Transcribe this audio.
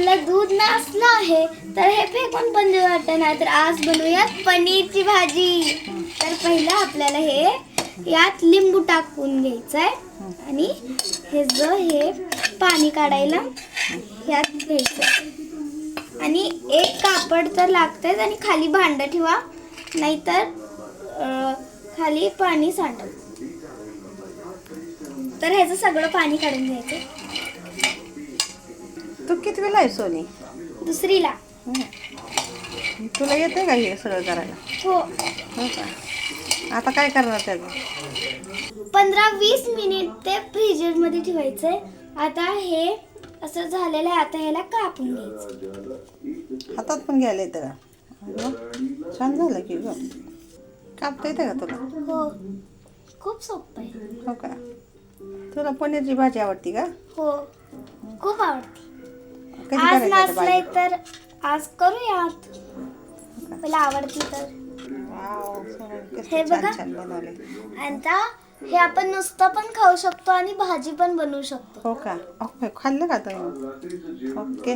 आपलं दूध नासलं आहे तर हे फेकून पण देऊ वाटत नाही. तर आज बनवूयात पनीरची भाजी. तर पहिलं आपल्याला हे यात लिंबू टाकून घ्यायचंय आणि हे पाणी काढायला यात घ्यायचं आणि एक कापड तर लागतंच आणि खाली भांड ठेवा नाहीतर खाली पाणी सांडव. तर ह्याचं सगळं पाणी काढून घ्यायचं. तू कितवीला आहे सोनी? दुसरीला. तुला येते का हे सगळं करायला? हो. हो का? आता काय करणार त्याचं? 15-20 मिनिट ते फ्रीजर मध्ये ठेवायचंय. आता हे असं झालेलं आहे. आता ह्याला कापून घ्यायचं. हातात पण घ्यायला येतं का? छान झालं की ग. कापता येते का तुला? हो, खूप सोपं आहे. हो का? तुला पनीरची भाजी आवडती का? हो, खूप आवडते. कशी आज करायची आता नसलंय भाजी? तर आज करूयात. मला आवडती तर. वाव, हे कसं बघा. छान छान बनवले. आता हे आपण नुसतं पण खाऊ शकतो आणि भाजी पण बनवू शकतो. हो का? ओके, खाल्लं का तुम्ही? ओके.